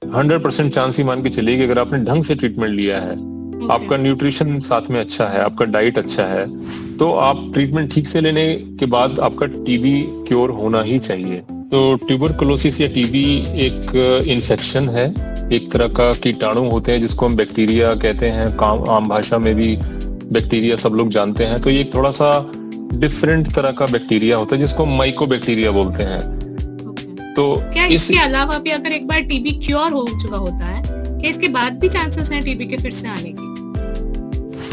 100% chance ही मान के चलिए कि अगर आपने ढंग से ट्रीटमेंट लिया है, आपका न्यूट्रिशन साथ में अच्छा है, आपका डाइट अच्छा है, तो आप ट्रीटमेंट ठीक से लेने के बाद आपका टीबी क्योर होना ही चाहिए। तो ट्यूबरकुलोसिस या टीबी एक इन्फेक्शन है, एक तरह का कीटाणु होते हैं जिसको हम बैक्टीरिया कहते हैं, आम भाषा में भी बैक्टीरिया सब लोग जानते हैं। तो ये एक थोड़ा सा डिफरेंट तरह का बैक्टीरिया होता है जिसको माइकोबैक्टीरिया बोलते हैं। तो क्या इसके अलावा भी अगर एक बार टीबी क्योर हो चुका होता है, क्या इसके बाद भी चांसेस हैं टीबी के फिर से आने के?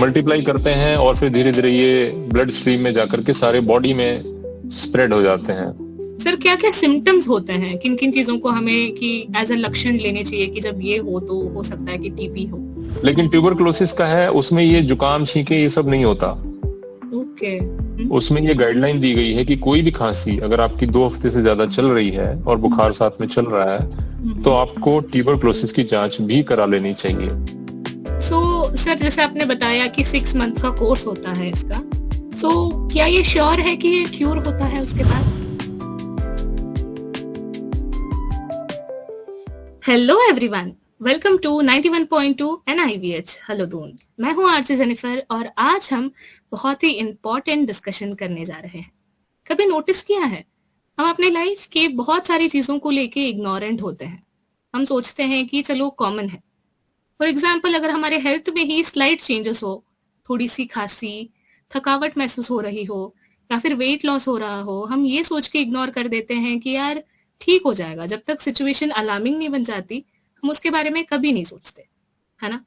मल्टीप्लाई करते हैं और फिर धीरे धीरे ये ब्लड स्ट्रीम में जाकर के सारे बॉडी में स्प्रेड हो जाते हैं। सर क्या क्या सिम्टम्स होते हैं, किन किन चीजों को हमें कि एज अ लक्षण लेने चाहिए कि जब ये हो तो हो सकता है कि टीबी हो? लेकिन ट्यूबरकुलोसिस का है, उसमें ये जुकाम छींके ये सब नहीं होता। ओके। उसमें ये गाइडलाइन दी गई है कि कोई भी खांसी अगर आपकी 2 हफ्ते से ज्यादा चल रही है और बुखार साथ में चल रहा है तो आपको ट्यूबरकुलोसिस की जांच भी करा लेनी चाहिए। सर जैसे आपने बताया कि 6 मंथ का कोर्स होता है इसका, क्या ये श्योर है कि ये क्यूर होता है उसके बाद? Hello everyone, welcome to 91.2 NIVH hello Doon. मैं हूं आरजे जेनिफर और आज हम बहुत ही इंपॉर्टेंट डिस्कशन करने जा रहे हैं। कभी नोटिस किया है, हम अपने लाइफ के बहुत सारी चीजों को लेके इग्नोरेंट होते हैं। हम सोचते हैं कि चलो कॉमन है। फॉर एग्जाम्पल, अगर हमारे हेल्थ में ही स्लाइट चेंजेस हो, थोड़ी सी खांसी, थकावट महसूस हो रही हो या फिर वेट लॉस हो रहा हो, हम ये सोच के इग्नोर कर देते हैं कि यार ठीक हो जाएगा। जब तक सिचुएशन अलार्मिंग नहीं बन जाती हम उसके बारे में कभी नहीं सोचते, है ना?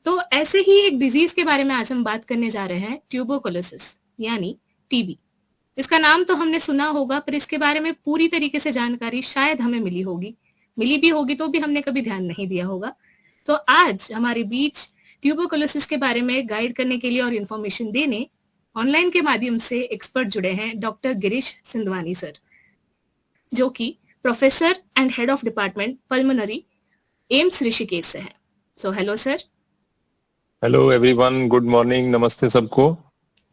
तो ऐसे ही एक डिजीज के बारे में आज हम बात करने जा रहे हैं, ट्यूबरकुलोसिस यानी टीबी। इसका नाम तो हमने सुना होगा, पर इसके बारे में पूरी तरीके से जानकारी शायद हमें मिली भी होगी तो भी हमने कभी ध्यान नहीं दिया होगा। तो आज हमारे बीच ट्यूबरकुलोसिस के बारे में गाइड करने के लिए और इन्फॉर्मेशन देने ऑनलाइन के माध्यम से एक्सपर्ट जुड़े हैं डॉक्टर गिरीश सिंधवानी सर, जो कि professor and head of department pulmonary AIIMS Rishikesh से है। So hello sir. Hello everyone, good morning, नमस्ते सबको।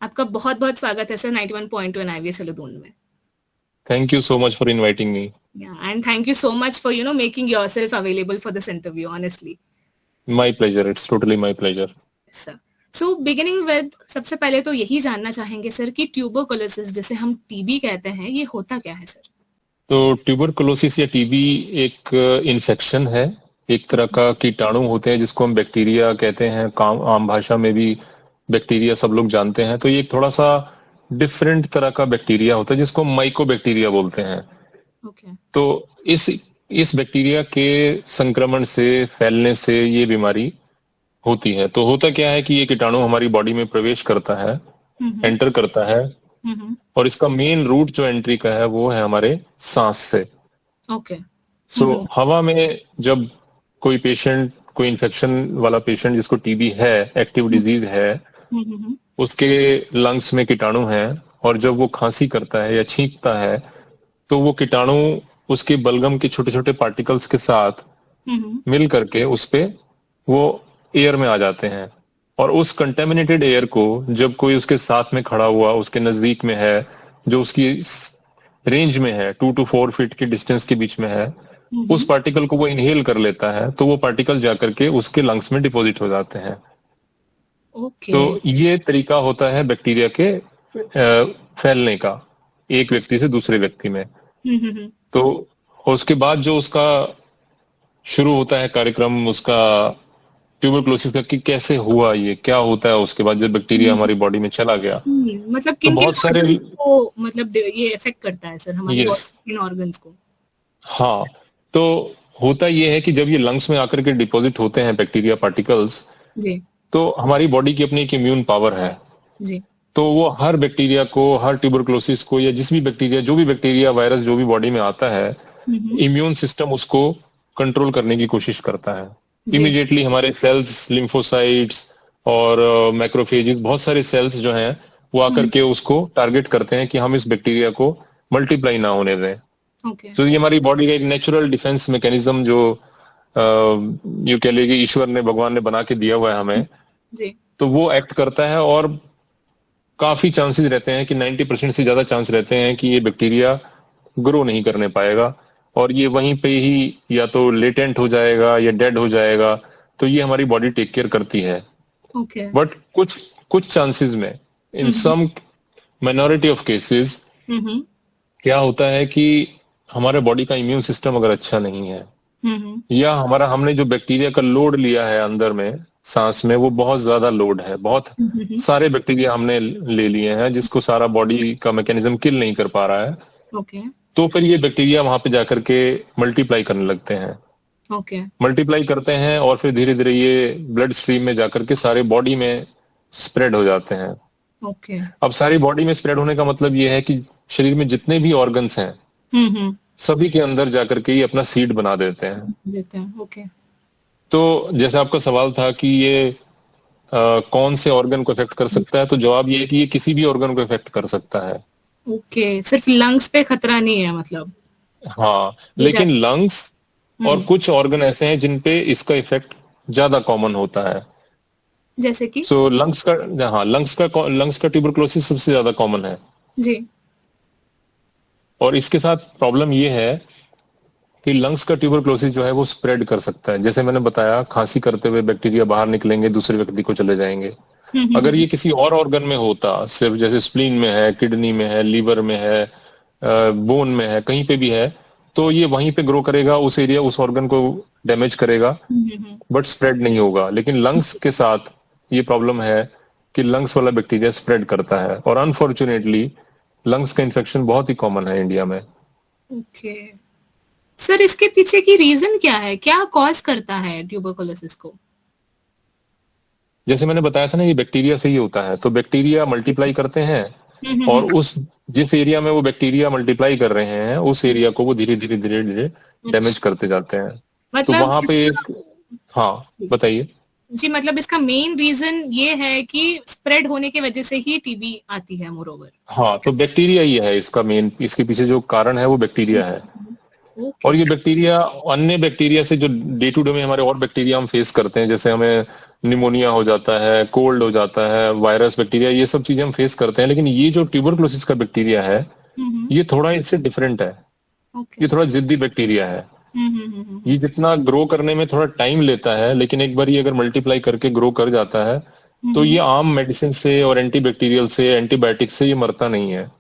आपका बहुत बहुत स्वागत है सर 91.2 NIVH हेलो दून में। Thank you so much for inviting me. Yeah, and thank you so much for making yourself available for this interview, honestly. My pleasure. It's totally my pleasure. Sir. So beginning with, सबसे पहले तो यही जानना चाहेंगे sir कि tuberculosis जिसे हम TB कहते हैं, ये होता क्या है सर? तो ट्यूबरकुलोसिस या टीबी एक इन्फेक्शन है, एक तरह का कीटाणु होते हैं जिसको हम बैक्टीरिया कहते हैं, आम भाषा में भी बैक्टीरिया सब लोग जानते हैं। तो ये एक थोड़ा सा डिफरेंट तरह का बैक्टीरिया होता है जिसको माइकोबैक्टीरिया बोलते हैं। तो इस बैक्टीरिया के संक्रमण से, फैलने से ये बीमारी होती है। तो होता क्या है कि ये कीटाणु हमारी बॉडी में प्रवेश करता है, एंटर करता है, और इसका मेन रूट जो एंट्री का है वो है हमारे सांस से। हवा में जब कोई पेशेंट, कोई इन्फेक्शन वाला पेशेंट जिसको टीबी है, एक्टिव डिजीज है, उसके लंग्स में कीटाणु है, और जब वो खांसी करता है या छींकता है तो वो कीटाणु उसके बलगम के छोटे छोटे पार्टिकल्स के साथ मिल करके उस पे वो एयर में आ जाते हैं। और उस कंटेमिनेटेड एयर को जब कोई उसके साथ में खड़ा हुआ, उसके नजदीक में है, जो उसकी रेंज में है, 2 to 4 फीट के डिस्टेंस के बीच में है, उस पार्टिकल को वो इनहेल कर लेता है, तो वो पार्टिकल जाकर के उसके लंग्स में डिपॉजिट हो जाते हैं। तो ये तरीका होता है बैक्टीरिया के फैलने का एक व्यक्ति से दूसरे व्यक्ति में। तो उसके बाद जो उसका शुरू होता है कार्यक्रम उसका ट्यूबरकुलोसिस का, कि कैसे हुआ, ये क्या होता है उसके बाद जब बैक्टीरिया हमारी बॉडी में चला गया। मतलब किन बहुत सारे मतलब ये इफेक्ट करता है सर हमारे इन ऑर्गन्स को? हाँ, तो होता ये है कि जब ये लंग्स में आकर के डिपॉजिट होते हैं बैक्टीरिया पार्टिकल्स, तो हमारी बॉडी की अपनी एक इम्यून पावर है जी। तो वो हर बैक्टीरिया को, हर ट्यूबरकुलोसिस को, या जिस भी बैक्टीरिया, जो भी बैक्टीरिया, वायरस जो भी बॉडी में आता है, इम्यून सिस्टम उसको कंट्रोल करने की कोशिश करता है। इमीडिएटली हमारे सेल्स, लिम्फोसाइट्स और मैक्रोफेजेस, बहुत सारे सेल्स जो हैं वो आकर के उसको टारगेट करते हैं कि हम इस बैक्टीरिया को मल्टीप्लाई ना होने दें। तो ये हमारी बॉडी का एक नेचुरल डिफेंस मैकेनिज्म जो यू कह लीजिए ईश्वर ने, भगवान ने बना के दिया हुआ है हमें जी। तो वो एक्ट करता है, और काफी चांसेस रहते हैं कि 90% से ज्यादा चांस रहते हैं कि ये बैक्टीरिया ग्रो नहीं करने पाएगा, और ये वहीं पे ही या तो लेटेंट हो जाएगा या डेड हो जाएगा, तो ये हमारी बॉडी टेक केयर करती है। ओके। बट कुछ कुछ चांसेस में, इन सम माइनॉरिटी ऑफ केसेस, क्या होता है कि हमारे बॉडी का इम्यून सिस्टम अगर अच्छा नहीं है, या हमने जो बैक्टीरिया का लोड लिया है अंदर में सांस में, वो बहुत ज्यादा लोड है, बहुत सारे बैक्टीरिया हमने ले लिए हैं जिसको सारा बॉडी का मैकेनिज्म किल नहीं कर पा रहा है। ओके। तो फिर ये बैक्टीरिया वहां पे जाकर के मल्टीप्लाई करने लगते हैं। ओके। मल्टीप्लाई करते हैं और फिर धीरे धीरे ये ब्लड स्ट्रीम में जाकर के सारे बॉडी में स्प्रेड हो जाते हैं। ओके। अब सारी बॉडी में स्प्रेड होने का मतलब ये है कि शरीर में जितने भी ऑर्गन्स हैं सभी के अंदर जाकर के ये अपना सीड बना देते हैं। ओके। तो जैसे आपका सवाल था कि ये कौन से ऑर्गन को इफेक्ट कर सकता है, तो जवाब ये है कि ये किसी भी ऑर्गन को इफेक्ट कर सकता है। ओके, सिर्फ लंग्स पे खतरा नहीं है मतलब? हाँ, लेकिन लंग्स और कुछ ऑर्गन ऐसे हैं जिन पे इसका इफेक्ट ज्यादा कॉमन होता है। जैसे कि लंग्स का ट्यूबरकुलोसिस सबसे ज्यादा कॉमन है जी। और इसके साथ प्रॉब्लम ये है कि लंग्स का ट्यूबरकुलोसिस जो है वो स्प्रेड कर सकता है। जैसे मैंने बताया, खांसी करते हुए बैक्टीरिया बाहर निकलेंगे, दूसरे व्यक्ति को चले जाएंगे। अगर ये किसी और ऑर्गन में होता, सिर्फ जैसे स्प्लीन में है, किडनी में है, लीवर में है, बोन में है, कहीं पे भी है, तो ये वहीं पे ग्रो करेगा, उस एरिया, उस ऑर्गन को डैमेज करेगा, बट स्प्रेड नहीं होगा। लेकिन लंग्स के साथ ये प्रॉब्लम है कि लंग्स वाला बैक्टीरिया स्प्रेड करता है और अनफॉर्चुनेटली लंग्स का इन्फेक्शन बहुत ही कॉमन है इंडिया में। ओके सर, इसके पीछे की रीजन क्या है? क्या कॉज करता है ट्यूबरकुलोसिस को? जैसे मैंने बताया था ना, ये बैक्टीरिया से ही होता है। तो बैक्टीरिया मल्टीप्लाई करते हैं और जिस एरिया में वो बैक्टीरिया मल्टीप्लाई कर रहे हैं उस एरिया को वो धीरे धीरे धीरे धीरे डैमेज करते जाते हैं। तो वहां पे हाँ बताइए जी। मतलब इसका मेन रीजन ये है कि स्प्रेड होने की वजह से ही टीबी आती है मोरओवर? हाँ, तो बैक्टीरिया ही है इसका मेन, इसके पीछे जो कारण है वो बैक्टीरिया है। और ये बैक्टीरिया अन्य बैक्टीरिया से, जो डे टू डे में हमारे और बैक्टीरिया हम फेस करते हैं, जैसे हमें निमोनिया हो जाता है, कोल्ड हो जाता है, वायरस, बैक्टीरिया, ये सब चीजें हम फेस करते हैं। लेकिन ये जो ट्यूबरकुलोसिस का बैक्टीरिया है ये थोड़ा इससे डिफरेंट है। ये थोड़ा जिद्दी बैक्टीरिया है। ये जितना ग्रो करने में थोड़ा टाइम लेता है, लेकिन एक बार ये अगर मल्टीप्लाई करके ग्रो कर जाता है तो ये आम मेडिसिन से और एंटीबैक्टीरियल से, एंटीबायोटिक से ये मरता नहीं है।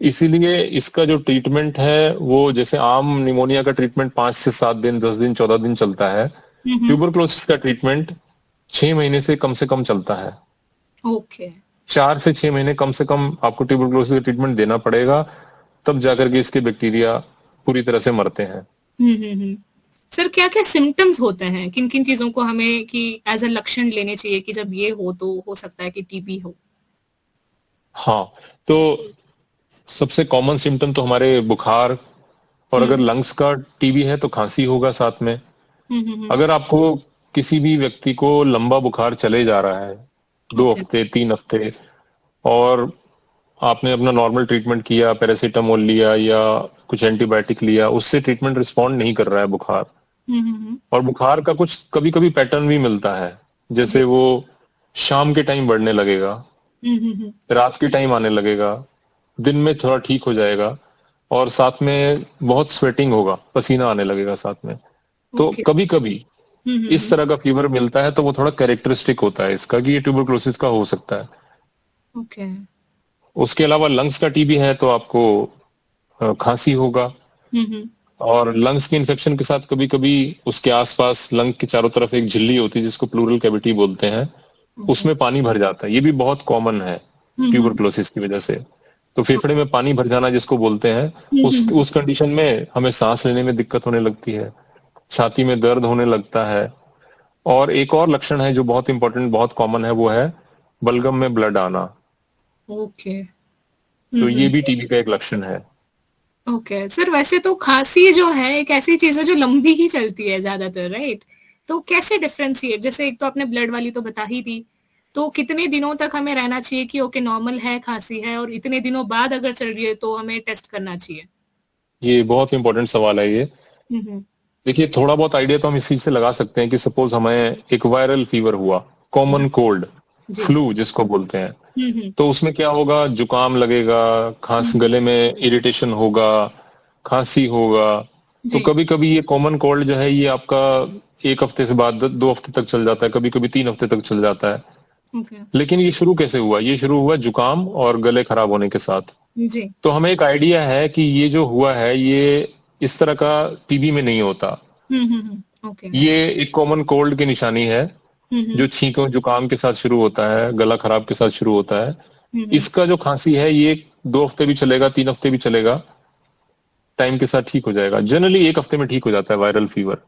इसीलिए इसका जो ट्रीटमेंट है वो, जैसे आम निमोनिया का ट्रीटमेंट 5 से 7 दिन, 10 दिन, 14 दिन चलता है, ट्यूबरकुलोसिस का ट्रीटमेंट 6 महीने से कम चलता है। 4 से 6 महीने कम से कम आपको ट्यूबरकुलोसिस का ट्रीटमेंट देना पड़ेगा, तब जाकर के इसके बैक्टीरिया पूरी तरह से मरते हैं। सर, क्या क्या सिम्टम्स होते हैं? किन किन चीजों को हमें कि एज अ लक्षण लेने चाहिए कि जब ये हो तो हो सकता है कि टीबी हो? हाँ, तो सबसे कॉमन सिम्टम तो हमारे बुखार, और अगर लंग्स का टीबी है तो खांसी होगा साथ में। अगर आपको किसी भी व्यक्ति को लंबा बुखार चले जा रहा है 2 हफ्ते 3 हफ्ते, और आपने अपना नॉर्मल ट्रीटमेंट किया, पैरासीटामोल लिया या कुछ एंटीबायोटिक लिया, उससे ट्रीटमेंट रिस्पॉन्ड नहीं कर रहा है बुखार, और बुखार का कुछ कभी कभी पैटर्न भी मिलता है, जैसे वो शाम के टाइम बढ़ने लगेगा, रात के टाइम आने लगेगा, दिन में थोड़ा ठीक हो जाएगा, और साथ में बहुत स्वेटिंग होगा, पसीना आने लगेगा साथ में। तो कभी कभी इस तरह का फीवर मिलता है, तो वो थोड़ा कैरेक्टरिस्टिक होता है इसका कि ये ट्यूबरकुलोसिस का हो सकता है। उसके अलावा लंग्स का टीबी है तो आपको खांसी होगा, और लंग्स की इन्फेक्शन के साथ कभी कभी उसके आसपास लंग के चारों तरफ एक झिल्ली होती है जिसको प्लूरल कैविटी बोलते हैं, उसमें पानी भर जाता है। ये भी बहुत कॉमन है ट्यूबरकुलोसिस की वजह से। तो फेफड़े में पानी भर जाना जिसको बोलते हैं, उस कंडीशन में हमें सांस लेने में दिक्कत होने लगती है, छाती में दर्द होने लगता है। और एक और लक्षण है जो बहुत इंपॉर्टेंट, बहुत कॉमन है, वो है बलगम में ब्लड आना। तो ये भी टीबी का एक लक्षण है। सर, वैसे तो खांसी जो है एक ऐसी चीज है जो लंबी ही चलती है ज्यादातर, राइट? तो कैसे डिफरेंशिएट, जैसे एक तो आपने ब्लड वाली तो बता ही दी, तो कितने दिनों तक हमें रहना चाहिए कि ओके नॉर्मल है, खांसी है, और इतने दिनों बाद अगर चल रही है तो हमें टेस्ट करना चाहिए? ये बहुत इंपॉर्टेंट सवाल है ये। देखिए, थोड़ा बहुत आइडिया तो हम इस चीज से लगा सकते हैं कि सपोज हमें एक वायरल फीवर हुआ, कॉमन कोल्ड, फ्लू जिसको बोलते हैं, तो उसमें क्या होगा, जुकाम लगेगा, गले में इरिटेशन होगा, खांसी होगा, तो कभी कभी ये कॉमन कोल्ड जो है ये आपका 1 हफ्ते से बाद 2 हफ्ते तक चल जाता है, कभी कभी 3 हफ्ते तक चल जाता है। लेकिन ये शुरू कैसे हुआ? ये शुरू हुआ जुकाम और गले खराब होने के साथ। जी। तो हमें एक आइडिया है कि ये जो हुआ है ये इस तरह का टीबी में नहीं होता। ओके। ये एक कॉमन कोल्ड की निशानी है जो छींकों जुकाम के साथ शुरू होता है, गला खराब के साथ शुरू होता है। इसका जो खांसी है ये 2 हफ्ते भी चलेगा, 3 हफ्ते भी चलेगा, टाइम के साथ ठीक हो जाएगा। जनरली 1 हफ्ते में ठीक हो जाता है वायरल फीवर।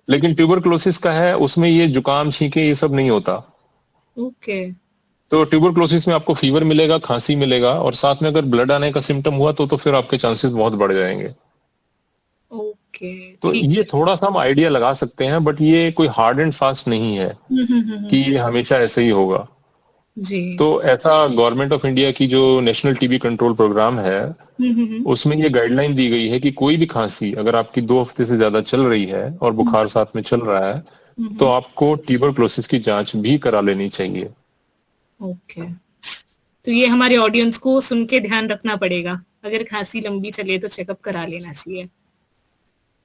लेकिन ट्यूबरक्लोसिस का है, उसमें ये जुकाम छींके ये सब नहीं होता। ओके। तो ट्यूबरक्लोसिस में आपको फीवर मिलेगा, खांसी मिलेगा, और साथ में अगर ब्लड आने का सिम्टम हुआ तो फिर आपके चांसेस बहुत बढ़ जाएंगे। ओके। तो ये थोड़ा सा हम आइडिया लगा सकते हैं, बट ये कोई हार्ड एंड फास्ट नहीं है कि ये हमेशा ऐसे ही होगा। जी। तो ऐसा गवर्नमेंट ऑफ इंडिया की जो नेशनल टीबी कंट्रोल प्रोग्राम है उसमें ये गाइडलाइन दी गई है कि कोई भी खांसी अगर आपकी 2 हफ्ते से ज्यादा चल रही है और बुखार साथ में चल रहा है तो आपको ट्यूबरक्लोसिस की जांच भी करा लेनी चाहिए। ओके। तो ये हमारे ऑडियंस को सुन के ध्यान रखना पड़ेगा, अगर खांसी लंबी चले तो चेकअप करा लेना चाहिए।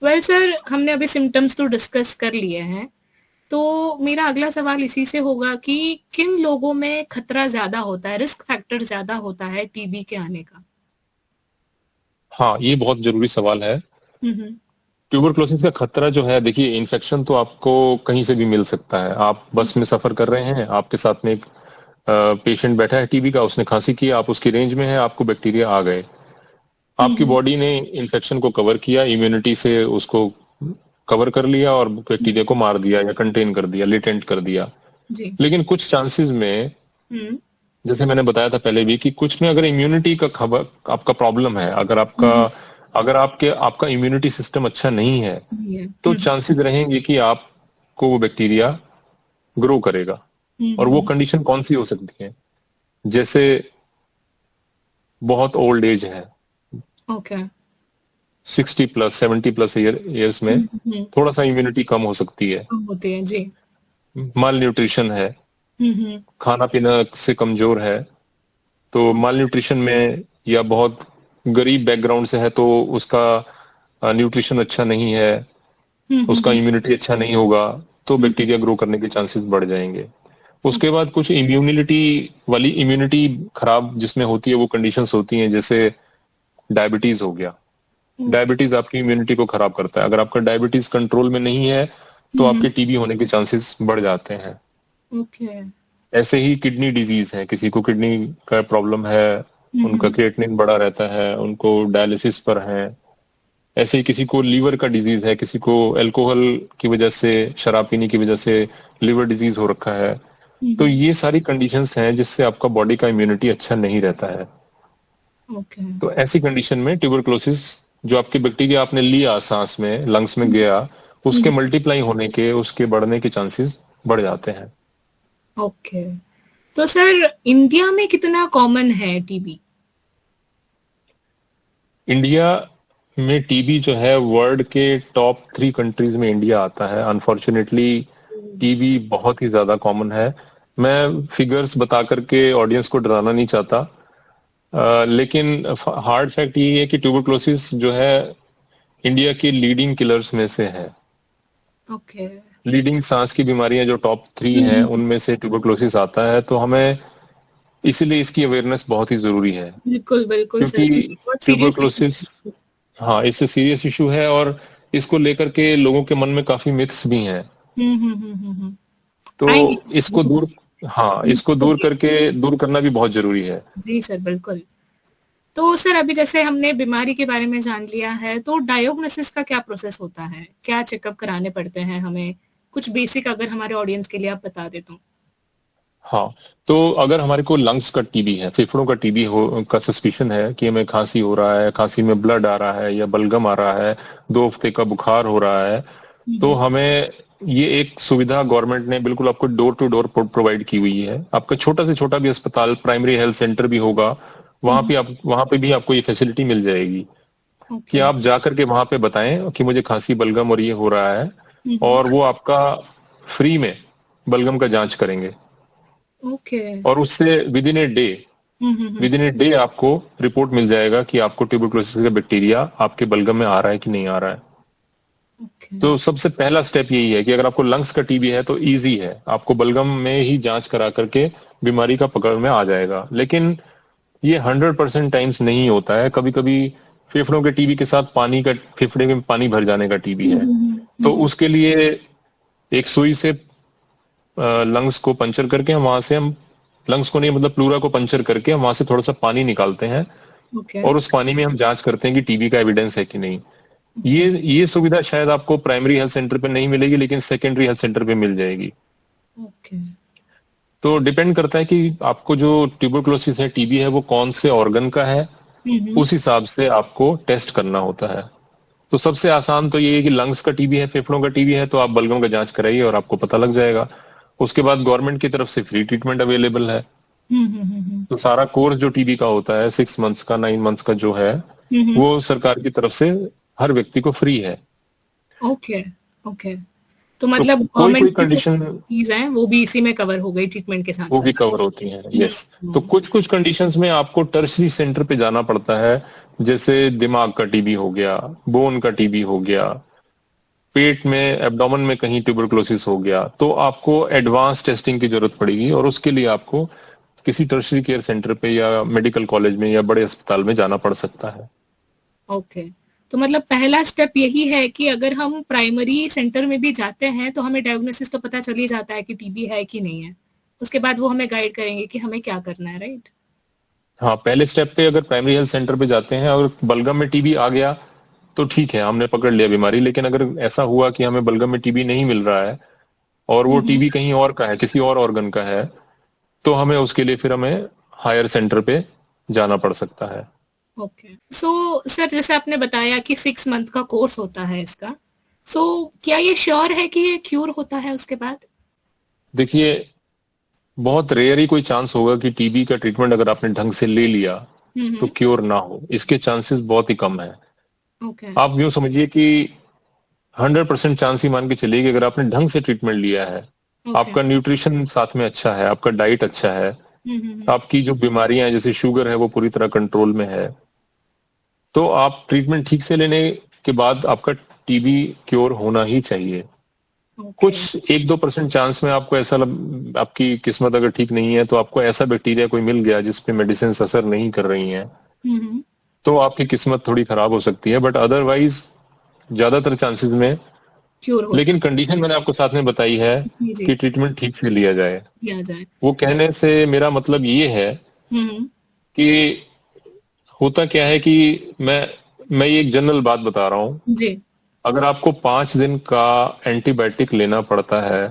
वेल सर, हमने अभी सिम्टम्स तो डिस्कस कर लिए हैं, तो मेरा अगला सवाल इसी से होगा कि किन लोगों में खतरा ज्यादा होता है, रिस्क फैक्टर ज्यादा होता है टीबी के आने का? हाँ, ये बहुत जरूरी सवाल है। ट्यूबरक्लोसिस का खतरा जो है, देखिए इन्फेक्शन तो आपको कहीं से भी मिल सकता है। आप बस में सफर कर रहे हैं, आपके साथ में एक पेशेंट बैठा है टीबी का, उसने खांसी की, आप उसकी रेंज में है, आपको बैक्टीरिया आ गए, आपकी बॉडी ने इन्फेक्शन को कवर किया, इम्यूनिटी से उसको कवर कर लिया और बैक्टीरिया को मार दिया या कंटेन कर दिया, लेटेंट कर दिया। जी। लेकिन कुछ चांसेस में, जैसे मैंने बताया था पहले भी, कि कुछ में अगर इम्यूनिटी का खबर आपका प्रॉब्लम है, अगर आपका इम्यूनिटी सिस्टम अच्छा नहीं है तो चांसेस रहेंगे कि आपको वो बैक्टीरिया ग्रो करेगा। और वो कंडीशन कौन सी हो सकती है? जैसे बहुत ओल्ड एज है, ओके, 60+ 70+ ईयर्स में थोड़ा सा इम्यूनिटी कम हो सकती है, होती है जी। माल न्यूट्रिशन है, खाना पीना से कमजोर है, तो माल न्यूट्रिशन में, या बहुत गरीब बैकग्राउंड से है तो उसका न्यूट्रिशन अच्छा नहीं है, उसका इम्यूनिटी अच्छा नहीं होगा, तो बैक्टीरिया ग्रो करने के चांसेस बढ़ जाएंगे। उसके बाद कुछ इम्यूनिटी खराब जिसमें होती है वो कंडीशंस होती हैं, जैसे डायबिटीज हो गया। डायबिटीज आपकी इम्यूनिटी को खराब करता है। अगर आपका डायबिटीज कंट्रोल में नहीं है तो आपके टीबी होने के चांसेस बढ़ जाते हैं। ओके। ऐसे ही किडनी डिजीज है, किसी को किडनी का प्रॉब्लम है, उनका क्रिएटिनिन बढ़ा रहता है, उनको डायलिसिस पर है। ऐसे ही किसी को लीवर का डिजीज है, किसी को अल्कोहल की वजह से, शराब पीने की वजह से लिवर डिजीज हो रखा है। तो ये सारी कंडीशंस हैं जिससे आपका बॉडी का इम्यूनिटी अच्छा नहीं रहता है। तो ऐसी कंडीशन में ट्यूबरक्लोसिस, जो आपके बैक्टीरिया आपने लिया सांस में, लंग्स में गया, उसके मल्टीप्लाई होने के, उसके बढ़ने के चांसेस बढ़ जाते हैं। ओके। तो सर, इंडिया में कितना कॉमन है टीबी? इंडिया में टीबी जो है वर्ल्ड के टॉप 3 कंट्रीज में इंडिया आता है। अनफॉर्चुनेटली टीबी बहुत ही ज्यादा कॉमन है। मैं फिगर्स बता करके ऑडियंस को डराना नहीं चाहता, लेकिन हार्ड फैक्ट ये है कि ट्यूबरक्लोसिस जो है इंडिया की लीडिंग किलर्स में से है। ओके। लीडिंग सांस की बीमारियां जो टॉप 3 हैं उनमें से ट्यूबरक्लोसिस आता है। तो हमें इसीलिए इसकी अवेयरनेस बहुत ही जरूरी है। बिल्कुल बिल्कुल, क्योंकि ट्यूबरक्लोसिस, हाँ, इससे सीरियस इशू है और इसको लेकर के लोगों के मन में काफी मिथ्स भी हैं। तो इसको दूर करना भी बहुत जरूरी है। जी सर, बिल्कुल। तो सर, अभी जैसे हमने बीमारी के बारे में जान लिया है, तो डायग्नोसिस का क्या प्रोसेस होता है? क्या चेकअप कराने पड़ते हैं हमें? कुछ बेसिक अगर हमारे ऑडियंस के लिए आप बता दे तो। हाँ, तो अगर हमारे को लंग्स का टीबी है, फेफड़ों का टीबी का सस्पिशन है कि हमें खांसी हो रहा है, खांसी में ब्लड आ रहा है या बलगम आ रहा है, 2 हफ्ते का बुखार हो रहा है, तो हमें ये एक सुविधा गवर्नमेंट ने बिल्कुल आपको डोर टू डोर प्रोवाइड की हुई है। आपका छोटा से छोटा भी अस्पताल, प्राइमरी हेल्थ सेंटर भी होगा, वहां पे भी आपको ये फैसिलिटी मिल जाएगी कि आप जाकर के वहां पे बताएं कि मुझे खांसी, बलगम और ये हो रहा है, और वो आपका फ्री में बलगम का जांच करेंगे। और उससे with in a day with in a day आपको रिपोर्ट मिल जाएगा कि आपको ट्यूबरकुलोसिस का बैक्टीरिया आपके बलगम में आ रहा है कि नहीं आ रहा है। तो सबसे पहला स्टेप यही है कि अगर आपको लंग्स का टीबी है तो इजी है, आपको बलगम में ही जांच करा करके बीमारी का पकड़ में आ जाएगा। लेकिन ये 100% टाइम्स नहीं होता है, कभी कभी फेफड़ों के टीबी के साथ फेफड़े में पानी भर जाने का टीबी है। तो उसके लिए एक सुई से लंग्स को पंचर करके हम लंग्स को नहीं, मतलब प्लूरा को पंचर करके हम वहां से थोड़ा सा पानी निकालते हैं और उस पानी में हम जांच करते हैं कि टीबी का एविडेंस है कि नहीं। ये सुविधा शायद आपको प्राइमरी हेल्थ सेंटर पे नहीं मिलेगी, लेकिन सेकेंडरी हेल्थ सेंटर पे मिल जाएगी। तो डिपेंड करता है कि आपको जो ट्यूबरकुलोसिस है, टीबी है, वो कौन से ऑर्गन का है, उस हिसाब से आपको टेस्ट करना होता है। तो सबसे आसान तो ये है कि लंग्स का टीबी है, फेफड़ों का टीबी है, तो आप बलगम का जांच कराइए और आपको पता लग जाएगा। उसके बाद गवर्नमेंट की तरफ से फ्री ट्रीटमेंट अवेलेबल है। तो सारा कोर्स जो टीबी का होता है 6 मंथ्स का, 9 मंथ्स का जो है, वो सरकार की तरफ से हर व्यक्ति को फ्री है। ओके। तो मतलब कोई कंडीशन चीज है वो भी इसी में कवर हो गई, ट्रीटमेंट के साथ वो भी कवर होती है। यस। तो कुछ कंडीशंस में आपको टर्शरी सेंटर पे जाना पड़ता है, जैसे दिमाग का टीबी हो गया, बोन का टीबी हो गया, पेट में एब्डोमेन में कहीं ट्यूबरकुलोसिस हो गया, तो आपको एडवांस टेस्टिंग की जरूरत पड़ेगी और उसके लिए आपको किसी टर्शरी केयर सेंटर पे या मेडिकल कॉलेज में या बड़े अस्पताल में जाना पड़ सकता है। ओके। तो मतलब पहला स्टेप यही है कि अगर हम प्राइमरी सेंटर में भी जाते हैं तो हमें डायग्नोसिस तो पता चल ही जाता है कि टीबी है कि नहीं है, उसके बाद वो हमें गाइड करेंगे कि हमें क्या करना है, राइट? हाँ, पहले स्टेप पे अगर प्राइमरी हेल्थ सेंटर पे जाते हैं और बलगम में टीबी आ गया तो ठीक है, हमने पकड़ लिया बीमारी। लेकिन अगर ऐसा हुआ कि हमें बलगम में टीबी नहीं मिल रहा है और वो टीबी कहीं और का है, किसी और ऑर्गन का है, तो उसके लिए फिर हमें हायर सेंटर पे जाना पड़ सकता है। ओके। सो सर, जैसे आपने बताया कि 6 मंथ का कोर्स होता है इसका, सो क्या ये श्योर है कि ये क्यूर होता है उसके बाद? देखिए, बहुत रेयर ही कोई चांस होगा कि टीबी का ट्रीटमेंट अगर आपने ढंग से ले लिया तो क्योर ना हो। इसके चांसेस बहुत ही कम है। आप यूं समझिए कि 100% चांस ही मान के चलिए कि अगर आपने ढंग से ट्रीटमेंट लिया है, आपका न्यूट्रिशन साथ में अच्छा है, आपका डाइट अच्छा है, आपकी जो बीमारियां हैं जैसे शुगर है वो पूरी तरह कंट्रोल में है, तो आप ट्रीटमेंट ठीक से लेने के बाद आपका टीबी क्योर होना ही चाहिए। कुछ 1-2% चांस में आपको ऐसा आपकी किस्मत अगर ठीक नहीं है तो आपको ऐसा बैक्टीरिया कोई मिल गया जिसपे मेडिसिन असर नहीं कर रही हैं, तो आपकी किस्मत थोड़ी खराब हो सकती है। बट अदरवाइज ज्यादातर चांसेस में लेकिन कंडीशन मैंने आपको साथ में बताई है कि ट्रीटमेंट ठीक से लिया जाए। वो कहने से मेरा मतलब ये है कि होता क्या है कि मैं ये एक जनरल बात बता रहा हूँ जी। अगर आपको 5 दिन का एंटीबायोटिक लेना पड़ता है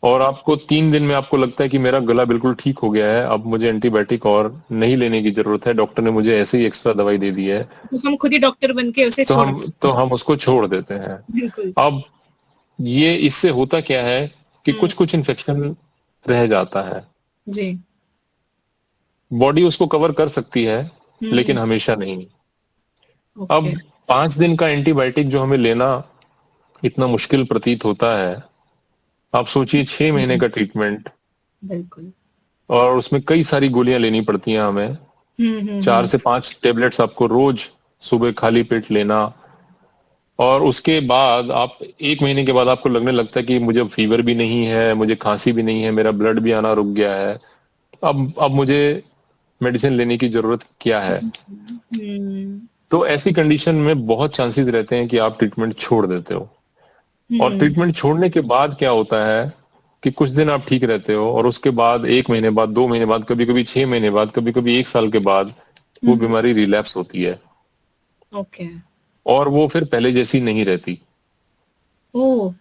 और आपको 3 दिन में आपको लगता है कि मेरा गला बिल्कुल ठीक हो गया है, अब मुझे एंटीबायोटिक और नहीं लेने की जरूरत है, डॉक्टर ने मुझे ऐसे ही एक्स्ट्रा दवाई दे दी है, तो हम खुद ही डॉक्टर बन के उसे हम उसको छोड़ देते हैं। अब ये इससे होता क्या है कि कुछ इन्फेक्शन रह जाता है जी। बॉडी उसको कवर कर सकती है लेकिन हमेशा नहीं। अब 5 दिन का एंटीबायोटिक जो हमें लेना इतना मुश्किल प्रतीत होता है, आप सोचिए 6 महीने का ट्रीटमेंट, बिल्कुल, और उसमें कई सारी गोलियां लेनी पड़ती हैं हमें। 4 से 5 टेबलेट्स आपको रोज सुबह खाली पेट लेना, और उसके बाद आप 1 महीने के बाद आपको लगने लगता है कि मुझे फीवर भी नहीं है, मुझे खांसी भी नहीं है, मेरा ब्लड भी आना रुक गया है, अब मुझे मेडिसिन लेने की जरूरत क्या है। तो ऐसी कंडीशन में बहुत चांसेस रहते हैं कि आप ट्रीटमेंट छोड़ देते हो। और ट्रीटमेंट छोड़ने के बाद क्या होता है कि कुछ दिन आप ठीक रहते हो और उसके बाद 1 महीने बाद, 2 महीने बाद, कभी कभी 6 महीने बाद, कभी कभी 1 साल के बाद वो बीमारी रिलैप्स होती है। ओके। और वो फिर पहले जैसी नहीं रहती। ओह,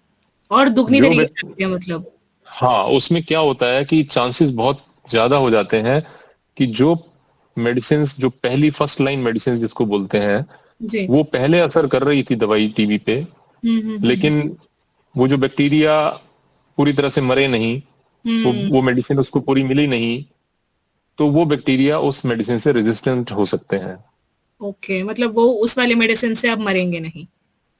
और दुगनी तरीके मतलब। हाँ, उसमें क्या होता है कि चांसेस बहुत ज्यादा हो जाते हैं कि जो मेडिसिन, जो पहली फर्स्ट लाइन मेडिसिन जिसको बोलते हैं जी, वो पहले असर कर रही थी दवाई टीबी पे, लेकिन वो जो बैक्टीरिया पूरी तरह से मरे नहीं, वो मेडिसिन उसको पूरी मिली नहीं, तो वो बैक्टीरिया उस मेडिसिन से रेजिस्टेंट हो सकते हैं। ओके, मतलब वो उस वाले मेडिसिन से अब मरेंगे नहीं,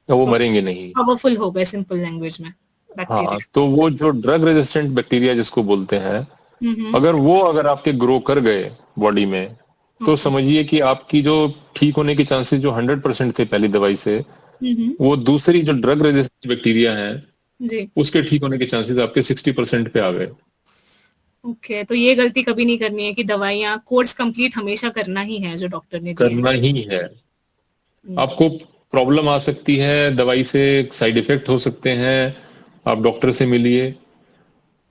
तो वो मरेंगे नहीं, पावरफुल हो गए सिंपल लैंग्वेज में। हाँ, तो वो जो ड्रग रेजिस्टेंट बैक्टीरिया जिसको बोलते हैं, अगर आपके ग्रो कर गए बॉडी में, तो समझिए कि आपकी जो ठीक होने के चांसेस जो 100% थे पहली दवाई से, वो दूसरी जो ड्रग रेजिस्टेंट बैक्टीरिया है जी। उसके ठीक होने के चांसेस आपके 60% पे आ गए। ओके, तो ये गलती कभी नहीं करनी है कि दवाइयाँ कोर्स कंप्लीट हमेशा करना ही है जो डॉक्टर ने दिया करना ही है। आपको प्रॉब्लम आ सकती है, दवाई से साइड इफेक्ट हो सकते हैं, आप डॉक्टर से मिलिए,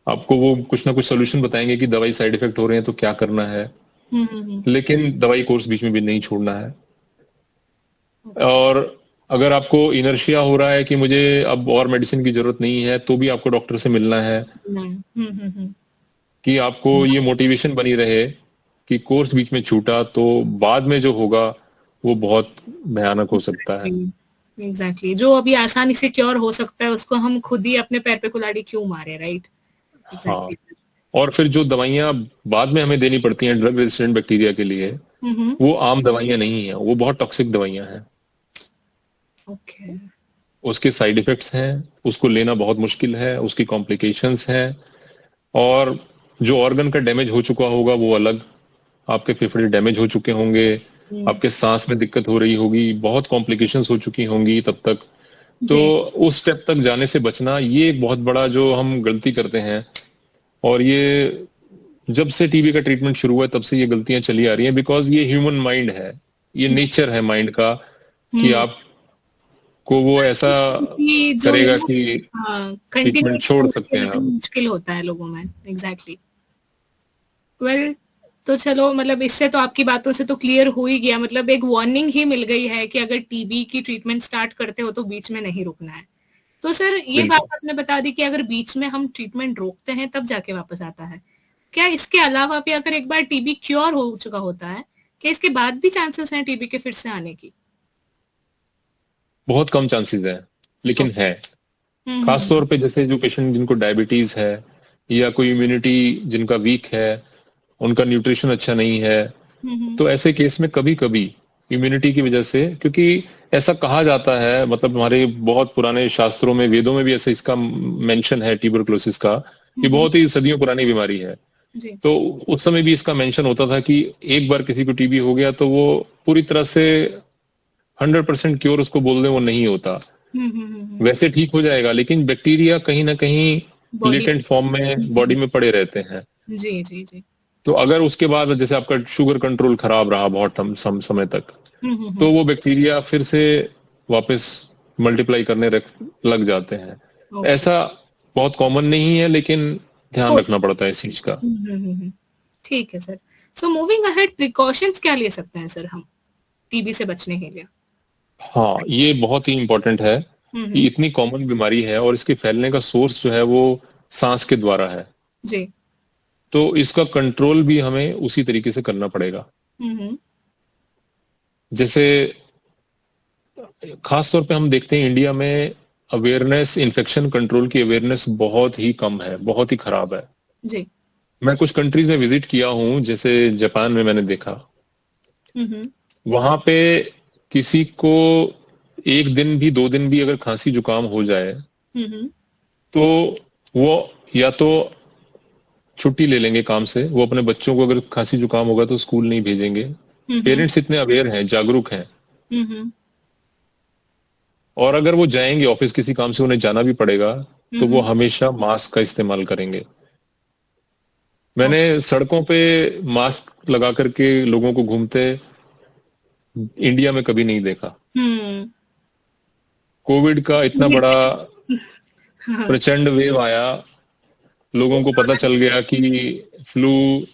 आपको वो कुछ ना कुछ सोल्यूशन बताएंगे कि दवाई साइड इफेक्ट हो रहे हैं तो क्या करना है। लेकिन दवाई कोर्स बीच में भी नहीं छोड़ना है। और अगर आपको इनर्शिया हो रहा है कि मुझे अब और मेडिसिन की जरूरत नहीं है, तो भी आपको डॉक्टर से मिलना है, कि आपको ये मोटिवेशन बनी रहे कि कोर्स बीच में छूटा तो बाद में जो होगा वो बहुत भयानक हो सकता है। एग्जैक्टली, जो अभी आसानी से क्योर हो सकता है उसको हम खुद ही अपने पैर पे कुल्हाड़ी क्यों मारे, राइट? हाँ, और फिर जो दवाइयां बाद में हमें देनी पड़ती हैं ड्रग रेजिस्टेंट बैक्टीरिया के लिए, वो आम दवाइयां नहीं है, वो बहुत टॉक्सिक दवाइयां हैं। ओके। उसके साइड इफेक्ट्स हैं, उसको लेना बहुत मुश्किल है, उसकी कॉम्प्लिकेशंस हैं, और जो ऑर्गन का डैमेज हो चुका होगा वो अलग, आपके फेफड़े डैमेज हो चुके होंगे, आपके सांस में दिक्कत हो रही होगी, बहुत कॉम्प्लिकेशंस हो चुकी होंगी तब तक। तो उस स्टेप तक जाने से बचना, ये एक बहुत बड़ा जो हम गलती करते हैं, और ये जब से टीबी का ट्रीटमेंट शुरू हुआ तब से ये गलतियां चली आ रही हैं, बिकॉज ये ह्यूमन माइंड है, ये नेचर है माइंड का कि आप को वो ऐसा करेगा कि ट्रीटमेंट छोड़ सकते हैं आप। मुश्किल होता है लोगों में। एग्जैक्टली। वेल, तो चलो, मतलब इससे तो आपकी बातों से तो क्लियर हो ही गया, मतलब एक वार्निंग ही मिल गई है कि अगर टीबी की ट्रीटमेंट स्टार्ट करते हो तो बीच में नहीं रुकना है। तो सर ये बात आपने बता दी कि अगर बीच में हम ट्रीटमेंट रोकते हैं तब जाके वापस आता है, क्या इसके अलावा भी अगर एक बार टीबी क्योर हो चुका होता है, क्या इसके बाद भी चांसेस हैं टीबी के फिर से आने की? बहुत कम चांसेस है, लेकिन है। खासतौर पे जैसे जो पेशेंट जिनको डायबिटीज है, या कोई इम्यूनिटी जिनका वीक है, उनका न्यूट्रिशन अच्छा नहीं है, तो ऐसे केस में कभी कभी इम्यूनिटी की वजह से, क्योंकि ऐसा कहा जाता है, मतलब हमारे बहुत पुराने शास्त्रों में, वेदों में भी ऐसे इसका मेंशन है ट्यूबरकुलोसिस का, कि बहुत ही सदियों पुरानी बीमारी है। तो उस समय भी इसका मेंशन होता था कि एक बार किसी को टीबी हो गया तो वो पूरी तरह से 100% क्योर उसको बोल दें वो नहीं होता, वैसे ठीक हो जाएगा, लेकिन बैक्टीरिया कहीं ना कहीं लेटेंट फॉर्म में बॉडी में पड़े रहते हैं। जी जी जी। तो अगर उसके बाद जैसे आपका शुगर कंट्रोल खराब रहा बहुत समय तक, तो वो बैक्टीरिया फिर से वापस मल्टीप्लाई करने लग जाते हैं। ऐसा बहुत कॉमन नहीं है, लेकिन ध्यान रखना पड़ता है इस चीज का। ठीक है sir. So moving ahead, precautions क्या ले सकते हैं सर हम टीबी से बचने के लिए? हाँ, ये बहुत ही इम्पोर्टेंट है कि इतनी कॉमन बीमारी है और इसके फैलने का सोर्स जो है वो सांस के द्वारा है जी। तो इसका कंट्रोल भी हमें उसी तरीके से करना पड़ेगा। जैसे खास तौर पे हम देखते हैं इंडिया में अवेयरनेस, इन्फेक्शन कंट्रोल की अवेयरनेस बहुत ही कम है, बहुत ही खराब है जी। मैं कुछ कंट्रीज में विजिट किया हूं, जैसे जापान में मैंने देखा, वहां पे किसी को एक दिन भी 2 दिन भी अगर खांसी जुकाम हो जाए तो वो या तो छुट्टी ले लेंगे काम से, वो अपने बच्चों को अगर खांसी जुकाम होगा तो स्कूल नहीं भेजेंगे। पेरेंट्स इतने अवेयर हैं, जागरूक हैं। और अगर वो जाएंगे ऑफिस किसी काम से, उन्हें जाना भी पड़ेगा, तो वो हमेशा मास्क का इस्तेमाल करेंगे। मैंने सड़कों पे मास्क लगा करके लोगों को घूमते इंडिया में कभी नहीं देखा। कोविड का इतना बड़ा प्रचंड वेव आया, लोगों को पता चल गया कि फ्लू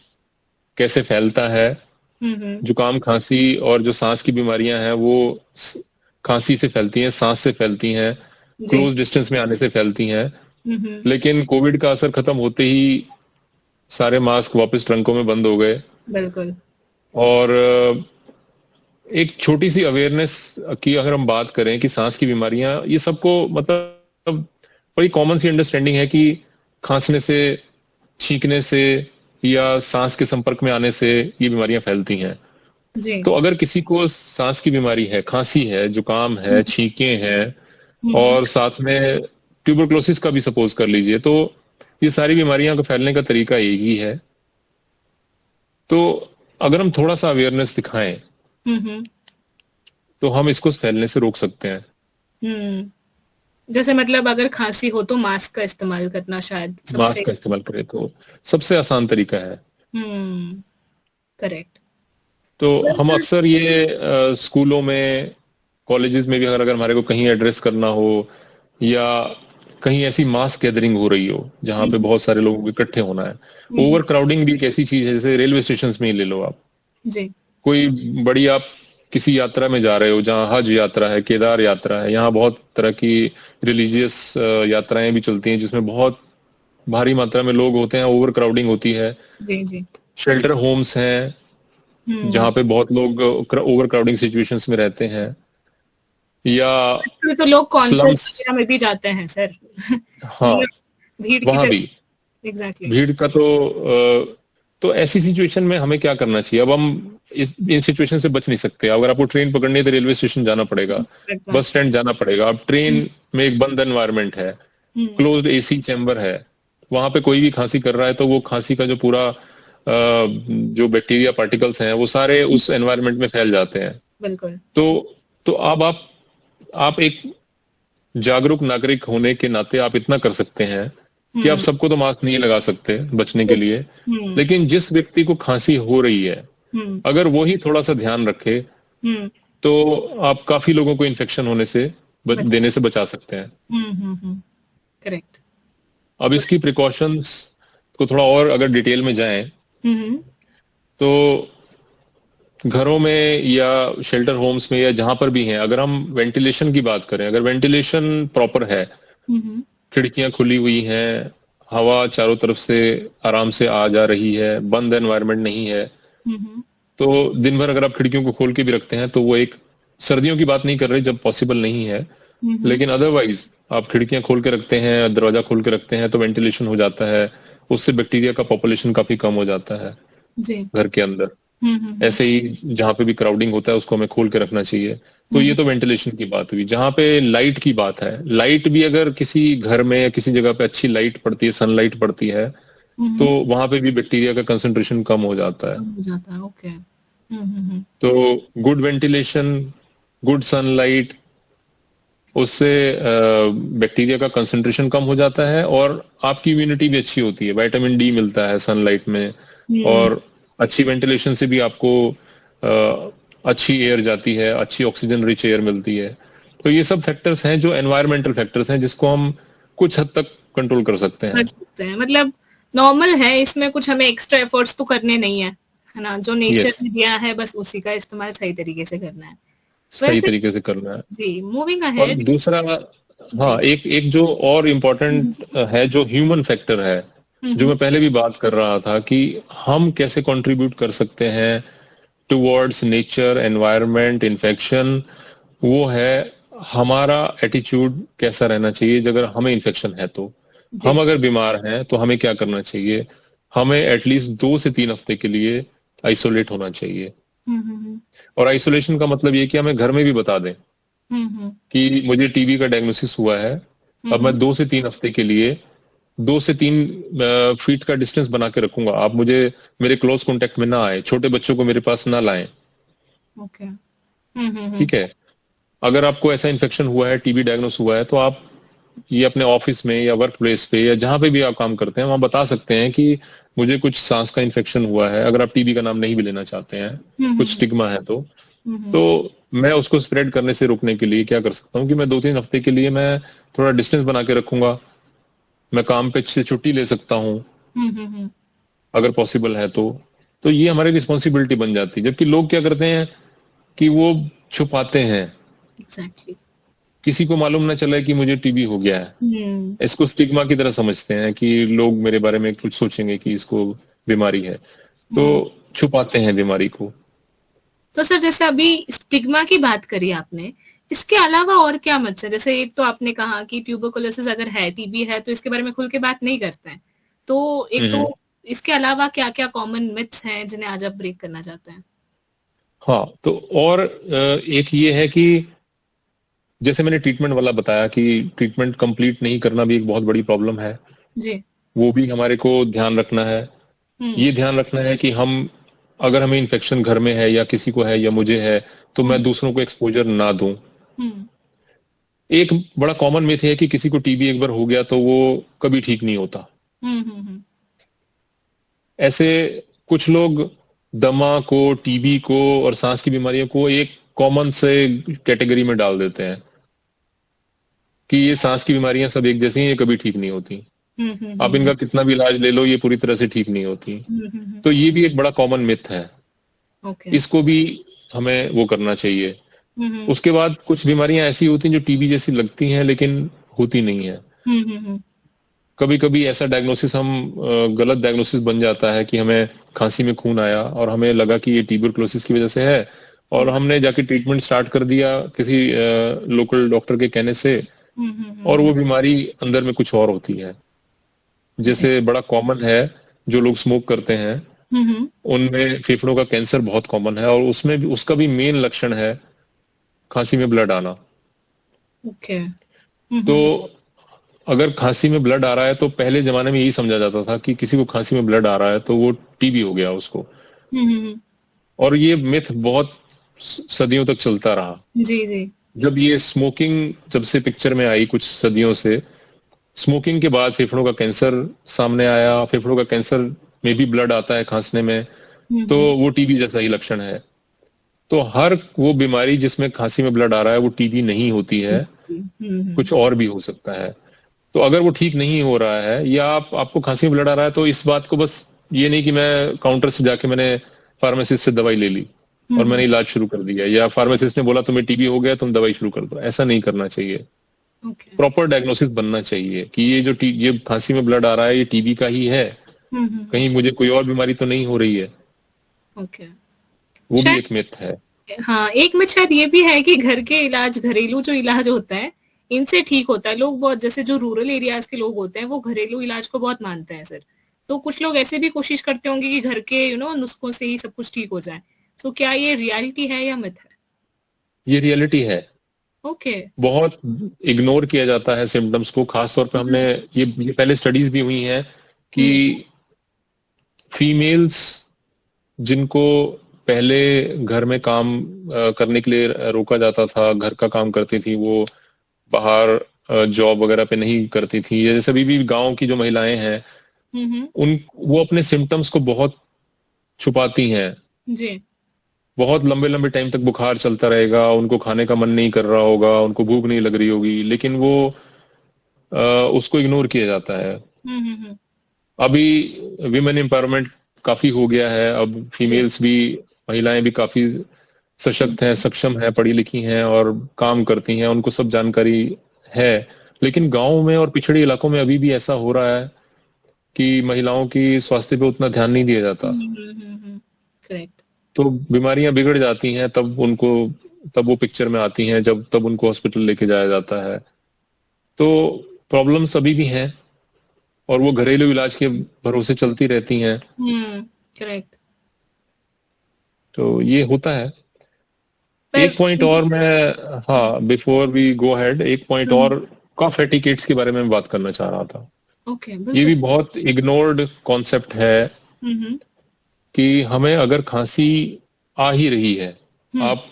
कैसे फैलता है, जुकाम खांसी और जो सांस की बीमारियां हैं वो खांसी से फैलती हैं, सांस से फैलती हैं, क्लोज डिस्टेंस में आने से फैलती हैं। लेकिन कोविड का असर खत्म होते ही सारे मास्क वापस ट्रंकों में बंद हो गए। बिल्कुल। और एक छोटी सी अवेयरनेस की अगर हम बात करें कि सांस की बीमारियां, ये सबको मतलब बड़ी कॉमन सी अंडरस्टैंडिंग है कि खांसने से, छींकने से या सांस के संपर्क में आने से ये बीमारियां फैलती हैं। जी। तो अगर किसी को सांस की बीमारी है, खांसी है, जुकाम है, छींके हैं और साथ में ट्यूबरकुलोसिस का भी सपोज कर लीजिए, तो ये सारी बीमारियां का फैलने का तरीका एक ही है, तो अगर हम थोड़ा सा अवेयरनेस दिखाएं हम्म तो हम इसको फैलने से रोक सकते हैं। जैसे मतलब अगर खांसी हो तो मास्क का इस्तेमाल करना शायद सबसे। मास्क का इस्तेमाल करें तो सबसे आसान तरीका है। करेक्ट। तो हम अक्सर ये स्कूलों में, कॉलेजेस में भी अगर हमारे को कहीं एड्रेस करना हो या कहीं ऐसी मास गैदरिंग हो रही हो जहां पे बहुत सारे लोगों को इकट्ठे होना है। ओवर क्राउडिंग भी एक ऐसी चीज है, जैसे रेलवे स्टेशन में ही ले लो आप। जी। कोई बड़ी आप किसी यात्रा में जा रहे हो, जहां हज यात्रा है, केदार यात्रा है, यहाँ बहुत तरह की रिलीजियस यात्राएं भी चलती हैं जिसमें बहुत भारी मात्रा में लोग होते हैं, ओवर क्राउडिंग होती है। जी जी। शेल्टर होम्स हैं जहाँ पे बहुत लोग ओवर क्राउडिंग सिचुएशंस में रहते हैं, या तो लोग कॉन्सर्ट स्लम्स। वगैरह में भी जाते हैं सर। हाँ, भीड़ की वहां भी एग्जैक्टली। भीड़ का तो ऐसी सिचुएशन में हमें क्या करना चाहिए? अब हम इन सिचुएशन से बच नहीं सकते। अगर आपको ट्रेन पकड़नी है तो रेलवे स्टेशन जाना पड़ेगा, बस स्टैंड जाना पड़ेगा। अब ट्रेन में एक बंद एनवायरनमेंट है, क्लोज्ड एसी चैम्बर है, वहां पे कोई भी खांसी कर रहा है तो वो खांसी का जो पूरा जो बैक्टीरिया पार्टिकल्स हैं वो सारे उस एनवायरनमेंट में फैल जाते हैं। बिल्कुल। तो अब आप एक जागरूक नागरिक होने के नाते आप इतना कर सकते हैं कि आप सबको तो मास्क नहीं लगा सकते बचने के लिए, लेकिन जिस व्यक्ति को खांसी हो रही है अगर वो ही थोड़ा सा ध्यान रखे तो आप काफी लोगों को इन्फेक्शन होने से देने से बचा सकते हैं। करेक्ट। अब इसकी प्रिकॉशंस को थोड़ा और अगर डिटेल में जाएं तो घरों में या शेल्टर होम्स में या जहां पर भी हैं, अगर हम वेंटिलेशन की बात करें, अगर वेंटिलेशन प्रॉपर है, खिड़कियां खुली हुई हैं, हवा चारों तरफ से आराम से आ जा रही है, बंद एनवायरनमेंट नहीं है, तो दिन भर अगर आप खिड़कियों को खोल के भी रखते हैं तो वो एक, सर्दियों की बात नहीं कर रहे जब पॉसिबल नहीं है, लेकिन अदरवाइज आप खिड़कियां खोल के रखते हैं, दरवाजा खोल के रखते हैं तो वेंटिलेशन हो जाता है, उससे बैक्टीरिया का पॉपुलेशन काफी कम हो जाता है घर के अंदर। ऐसे ही जहां पे भी क्राउडिंग होता है उसको हमें खोल के रखना चाहिए। तो ये तो वेंटिलेशन की बात हुई। जहां पे लाइट की बात है, लाइट भी अगर किसी घर में या किसी जगह पे अच्छी लाइट पड़ती है, सनलाइट पड़ती है, तो वहां पे भी बैक्टीरिया का कंसंट्रेशन कम हो जाता है। ओके। तो गुड वेंटिलेशन, गुड सनलाइट, उससे बैक्टीरिया का कंसंट्रेशन कम हो जाता है और आपकी इम्यूनिटी भी अच्छी होती है। विटामिन डी मिलता है सनलाइट में, और अच्छी वेंटिलेशन से भी आपको अच्छी एयर जाती है, अच्छी ऑक्सीजन रिच एयर मिलती है। तो ये सब फैक्टर्स हैं जो एनवायरमेंटल फैक्टर्स हैं जिसको हम कुछ हद तक कंट्रोल कर सकते हैं। मतलब नॉर्मल है, इसमें कुछ हमें एक्स्ट्रा एफर्ट्स तो करने नहीं है ना, जो नेचर ने दिया है बस उसी का इस्तेमाल सही तरीके से करना है। सही तरीके से करना है जी। Moving ahead. और दूसरा, हाँ, एक जो और इम्पोर्टेंट है जो ह्यूमन फैक्टर है, जो मैं पहले भी बात कर रहा था कि हम कैसे कंट्रीब्यूट कर सकते हैं टुवर्ड्स नेचर, एनवायरनमेंट, इन्फेक्शन, वो है हमारा एटीट्यूड कैसा रहना चाहिए। अगर हमें इन्फेक्शन है तो हम अगर बीमार हैं तो हमें क्या करना चाहिए? हमें एटलीस्ट 2 से 3 हफ्ते के लिए आइसोलेट होना चाहिए। और आइसोलेशन का मतलब ये कि हमें घर में भी बता दें कि मुझे टीबी का डायग्नोसिस हुआ है, अब मैं 2 से 3 हफ्ते के लिए 2 से 3 फीट का डिस्टेंस बना के रखूंगा। आप मुझे मेरे क्लोज कांटेक्ट में ना आए, छोटे बच्चों को मेरे पास ना लाएं। ओके। ठीक है। अगर आपको ऐसा इन्फेक्शन हुआ है, टीबी डायग्नोस हुआ है, तो आप ये अपने ऑफिस में या वर्क प्लेस पे या जहां पे भी आप काम करते हैं वहां बता सकते हैं कि मुझे कुछ सांस का इन्फेक्शन हुआ है। अगर आप टीबी का नाम नहीं भी लेना चाहते हैं, कुछ स्टिग्मा है तो मैं उसको स्प्रेड करने से रोकने के लिए क्या कर सकता हूँ कि मैं 2-3 हफ्ते के लिए मैं थोड़ा डिस्टेंस बना के रखूंगा। मैं काम पे से छुट्टी ले सकता हूँ अगर पॉसिबल है तो ये हमारी रिस्पॉन्सिबिलिटी बन जाती है। जबकि लोग क्या करते हैं कि वो छुपाते हैं। Exactly. किसी को मालूम ना चले कि मुझे टीबी हो गया है। इसको स्टिग्मा की तरह समझते हैं कि लोग मेरे बारे में कुछ सोचेंगे कि इसको बीमारी है, तो छुपाते हैं बीमारी को। तो सर जैसे अभी स्टिग्मा की बात करी आपने, इसके अलावा और क्या मत है? जैसे एक तो आपने कहा कि ट्यूबरकुलोसिस अगर है, टीबी है, तो इसके बारे में खुल के बात नहीं करते हैं। तो एक तो इसके अलावा क्या क्या कॉमन मिथ्स हैं जिन्हें आज आप ब्रेक करना चाहते हैं? हाँ, तो और एक ये है कि जैसे मैंने ट्रीटमेंट वाला बताया कि ट्रीटमेंट कंप्लीट नहीं करना भी एक बहुत बड़ी प्रॉब्लम है जी। वो भी हमारे को ध्यान रखना है। ये ध्यान रखना है कि हम अगर हमें इन्फेक्शन घर में है या किसी को है या मुझे है तो मैं दूसरों को एक्सपोजर ना दूं। एक बड़ा कॉमन मिथ है कि किसी को टीबी एक बार हो गया तो वो कभी ठीक नहीं होता। ऐसे कुछ लोग दमा को, टीबी को और सांस की बीमारियों को एक कॉमन से कैटेगरी में डाल देते हैं कि ये सांस की बीमारियां सब एक जैसी हैं, ये कभी ठीक नहीं होती। आप इनका कितना भी इलाज ले लो, ये पूरी तरह से ठीक नहीं होती। तो ये भी एक बड़ा कॉमन मिथ है। इसको भी हमें वो करना चाहिए। उसके बाद कुछ बीमारियां ऐसी होती हैं जो टीबी जैसी लगती हैं लेकिन होती नहीं है। कभी कभी ऐसा डायग्नोसिस गलत डायग्नोसिस बन जाता है कि हमें खांसी में खून आया और हमें लगा कि ये ट्यूबरकुलोसिस की वजह से है, और हमने जाके ट्रीटमेंट स्टार्ट कर दिया किसी लोकल डॉक्टर के कहने से, और वो बीमारी अंदर में कुछ और होती है। जैसे बड़ा कॉमन है जो लोग स्मोक करते हैं उनमें फेफड़ों का कैंसर बहुत कॉमन है, और उसमें भी उसका भी मेन लक्षण है खांसी में ब्लड आना। तो अगर खांसी में ब्लड आ रहा है तो पहले जमाने में यही समझा जाता था कि किसी को खांसी में ब्लड आ रहा है तो वो टीबी हो गया उसको। और ये मिथ बहुत सदियों तक चलता रहा। जी। जब ये स्मोकिंग जब से पिक्चर में आई कुछ सदियों से, स्मोकिंग के बाद फेफड़ों का कैंसर सामने आया। फेफड़ों का कैंसर में भी ब्लड आता है खांसने में, तो वो टीबी जैसा ही लक्षण है। तो हर वो बीमारी जिसमें खांसी में ब्लड आ रहा है वो टीबी नहीं होती है, कुछ और भी हो सकता है। तो अगर वो ठीक नहीं हो रहा है या आपको खांसी में ब्लड आ रहा है तो इस बात को बस ये नहीं कि मैं काउंटर से जाके मैंने फार्मासिस्ट से दवाई ले ली और मैंने इलाज शुरू कर दिया, या फार्मासिस्ट ने बोला तुम्हें टीबी हो गया तुम दवाई शुरू कर दो, ऐसा नहीं करना चाहिए। प्रॉपर डायग्नोसिस बनना चाहिए कि ये खांसी में ब्लड आ रहा है ये टीबी का ही है, कहीं मुझे कोई और बीमारी तो नहीं हो रही है। वो भी एक मिथ है। हाँ, एक मिथ शायद ये भी है कि घर के इलाज, घरेलू जो इलाज होता है इनसे ठीक होता है। लोग बहुत, जैसे जो रूरल एरियाज के लोग होते हैं वो घरेलू इलाज को बहुत मानते हैं सर। तो कुछ लोग ऐसे भी कोशिश करते होंगे कि घर के नुस्खों से ही सब कुछ ठीक हो जाए। सो क्या ये रियलिटी है या मिथ है? ये रियलिटी है। बहुत इग्नोर किया जाता है सिम्टम्स को। खासतौर पे हमने ये पहले स्टडीज भी हुई हैं कि फीमेल्स जिनको पहले घर में काम करने के लिए रोका जाता था, घर का काम करती थी, वो बाहर जॉब वगैरह पे नहीं करती थी, जैसे अभी भी गांव की जो महिलाएं हैं वो अपने सिम्टम्स को बहुत छुपाती हैं जी। बहुत लंबे लंबे टाइम तक बुखार चलता रहेगा, उनको खाने का मन नहीं कर रहा होगा, उनको भूख नहीं लग रही होगी, लेकिन वो उसको इग्नोर किया जाता है। अभी विमेन एम्पावरमेंट काफी हो गया है, अब फीमेल्स भी, महिलाएं भी काफी सशक्त हैं, सक्षम हैं, पढ़ी लिखी हैं और काम करती हैं, उनको सब जानकारी है। लेकिन गांव में और पिछड़े इलाकों में अभी भी ऐसा हो रहा है कि महिलाओं की स्वास्थ्य पे उतना ध्यान नहीं दिया जाता। करेक्ट। तो बीमारियां बिगड़ जाती हैं, तब वो पिक्चर में आती हैं, तब उनको हॉस्पिटल लेके जाया जाता है। तो प्रॉब्लम्स अभी भी हैं और वो घरेलू इलाज के भरोसे चलती रहती हैं। करेक्ट। तो ये होता है। एक पॉइंट और मैं, हाँ, बिफोर वी गो अहेड, एक पॉइंट और कफ एटिकेट्स के बारे में बात करना चाह रहा था। ये भी बहुत इग्नोर्ड कॉन्सेप्ट है कि हमें अगर खांसी आ ही रही है, आप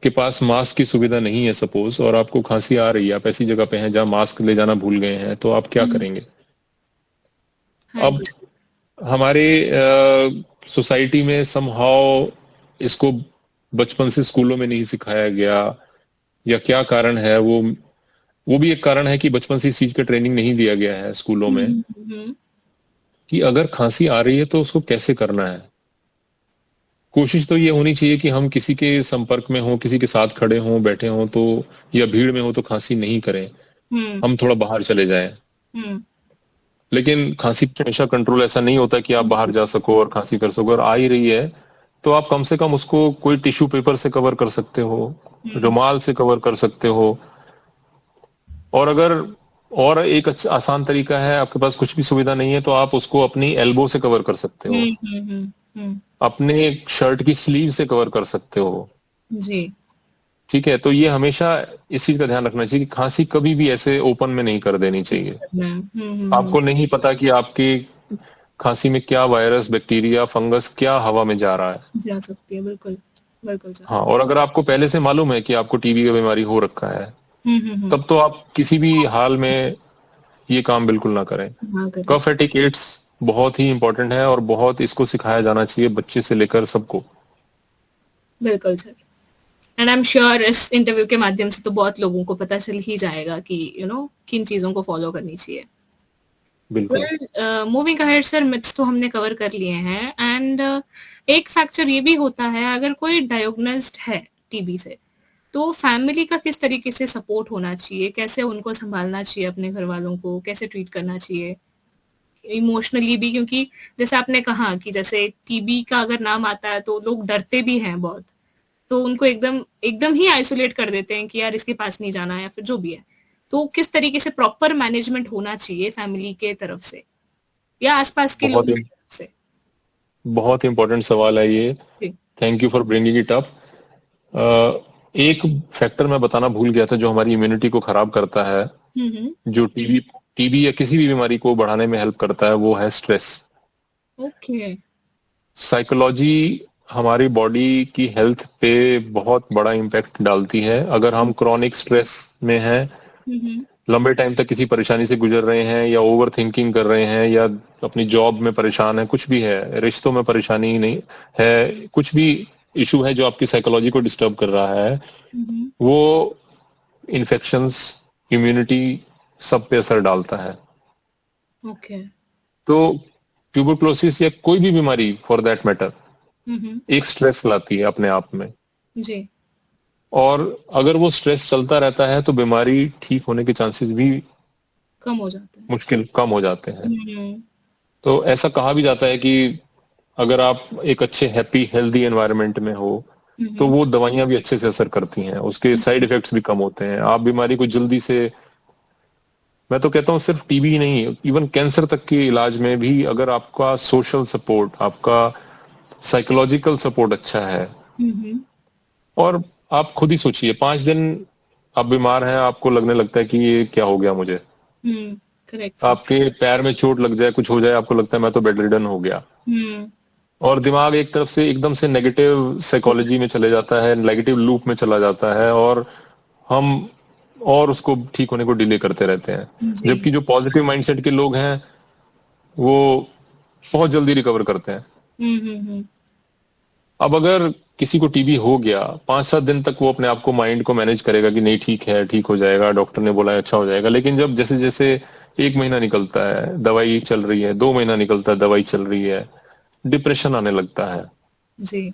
के पास मास्क की सुविधा नहीं है सपोज, और आपको खांसी आ रही है, आप ऐसी जगह पे हैं जहां मास्क ले जाना भूल गए हैं, तो आप क्या करेंगे? अब हमारे सोसाइटी में समहाउ इसको बचपन से स्कूलों में नहीं सिखाया गया, या क्या कारण है? वो भी एक कारण है कि बचपन से इस चीज का ट्रेनिंग नहीं दिया गया है स्कूलों में कि अगर खांसी आ रही है तो उसको कैसे करना है। कोशिश तो ये होनी चाहिए कि हम किसी के संपर्क में हो, किसी के साथ खड़े हों, बैठे हों तो, या भीड़ में हो तो खांसी नहीं करें, हम थोड़ा बाहर चले जाएं। लेकिन खांसी हमेशा कंट्रोल ऐसा नहीं होता कि आप बाहर जा सको और खांसी कर सको। और आ ही रही है तो आप कम से कम उसको कोई टिश्यू पेपर से कवर कर सकते हो, रुमाल से कवर कर सकते हो। और अगर और एक आसान तरीका है, आपके पास कुछ भी सुविधा नहीं है तो आप उसको अपनी एल्बो से कवर कर सकते हो, अपने शर्ट की स्लीव से कवर कर सकते हो जी। ठीक है, तो ये हमेशा इस चीज का ध्यान रखना चाहिए कि खांसी कभी भी ऐसे ओपन में नहीं कर देनी चाहिए। आपको नहीं पता कि आपके खांसी में क्या वायरस, बैक्टीरिया, फंगस क्या हवा में जा रहा है। जा सकती है, बिल्कुल बिल्कुल सर। हाँ, और अगर आपको पहले से मालूम है कि आपको टीबी का बीमारी हो रखा है, तब तो आप किसी भी हाल में ये काम बिल्कुल ना करें। कफ एटिकेट्स बहुत ही इंपॉर्टेंट है और बहुत इसको सिखाया जाना चाहिए बच्चे से लेकर सबको। बिल्कुल sir. And I am sure इस इंटरव्यू के माध्यम से तो बहुत लोगों को पता चल ही जाएगा कि किन चीजों को फॉलो करनी चाहिए। बिल्कुल। मूविंग अहेड सर, मिथ्स तो हमने कवर कर लिए हैं। एंड एक फैक्टर ये भी होता है, अगर कोई डायग्नोस्ड है टीबी से, तो फैमिली का किस तरीके से सपोर्ट होना चाहिए, कैसे उनको संभालना चाहिए, अपने घर वालों को कैसे ट्रीट करना चाहिए इमोशनली भी, क्योंकि जैसे आपने कहा कि जैसे टीबी का अगर नाम आता है तो लोग डरते भी हैं बहुत, तो उनको एकदम एकदम ही आइसोलेट कर देते हैं कि यार इसके पास नहीं जाना या फिर जो भी है। तो किस तरीके से प्रॉपर मैनेजमेंट होना चाहिए फैमिली के तरफ से या आसपास के लोगों की तरफ से? बहुत इंपॉर्टेंट सवाल है ये। Thank you for bringing it up. एक फैक्टर मैं बताना भूल गया था जो हमारी इम्यूनिटी को खराब करता है, जो टीबी या किसी भी बीमारी को बढ़ाने में हेल्प करता है, वो है स्ट्रेस। ओके। साइकोलॉजी हमारी बॉडी की हेल्थ पे बहुत बड़ा इम्पैक्ट डालती है। अगर हम क्रॉनिक स्ट्रेस में हैं, लंबे टाइम तक किसी परेशानी से गुजर रहे हैं, या ओवर थिंकिंग कर रहे हैं, या अपनी जॉब में परेशान है, कुछ भी है, रिश्तों में परेशानी नहीं है, कुछ भी इशू है जो आपकी साइकोलॉजी को डिस्टर्ब कर रहा है, वो इन्फेक्शंस, इम्यूनिटी सब पे असर डालता है। ओके। तो ट्यूबरकुलोसिस या कोई भी बीमारी फॉर दैट मैटर एक स्ट्रेस लाती है अपने आप में जी। और अगर वो स्ट्रेस चलता रहता है तो बीमारी ठीक होने के चांसेस भी कम हो जाते हैं, कम हो जाते हैं। तो ऐसा कहा भी जाता है कि अगर आप एक अच्छे हैप्पी हेल्दी एनवायरनमेंट में हो तो वो दवाइयां भी अच्छे से असर करती हैं, उसके साइड इफेक्ट्स भी कम होते हैं। आप बीमारी को जल्दी से, मैं तो कहता हूँ सिर्फ टीबी नहीं, इवन कैंसर तक के इलाज में भी अगर आपका सोशल सपोर्ट, आपका साइकोलॉजिकल सपोर्ट अच्छा है, और आप खुद ही सोचिए 5 दिन आप बीमार हैं, आपको लगने लगता है कि ये क्या हो गया मुझे, आपके पैर में चोट लग जाए, कुछ हो जाए, आपको लगता है मैं तो बेड रिडन हो गया, और दिमाग एक तरफ से एकदम से नेगेटिव साइकोलॉजी में चले जाता है, नेगेटिव लूप में चला जाता है, और हम और उसको ठीक होने को डिले करते रहते हैं। जबकि जो पॉजिटिव माइंडसेट के लोग हैं वो बहुत जल्दी रिकवर करते हैं। अब अगर किसी को टीबी हो गया, 5-7 दिन तक वो अपने आप को, माइंड को मैनेज करेगा कि नहीं ठीक है, ठीक हो जाएगा, डॉक्टर ने बोला है अच्छा हो जाएगा। लेकिन जब जैसे जैसे 1 महीना निकलता है, दवाई चल रही है, 2 महीना निकलता है, दवाई चल रही है, डिप्रेशन आने लगता है जी।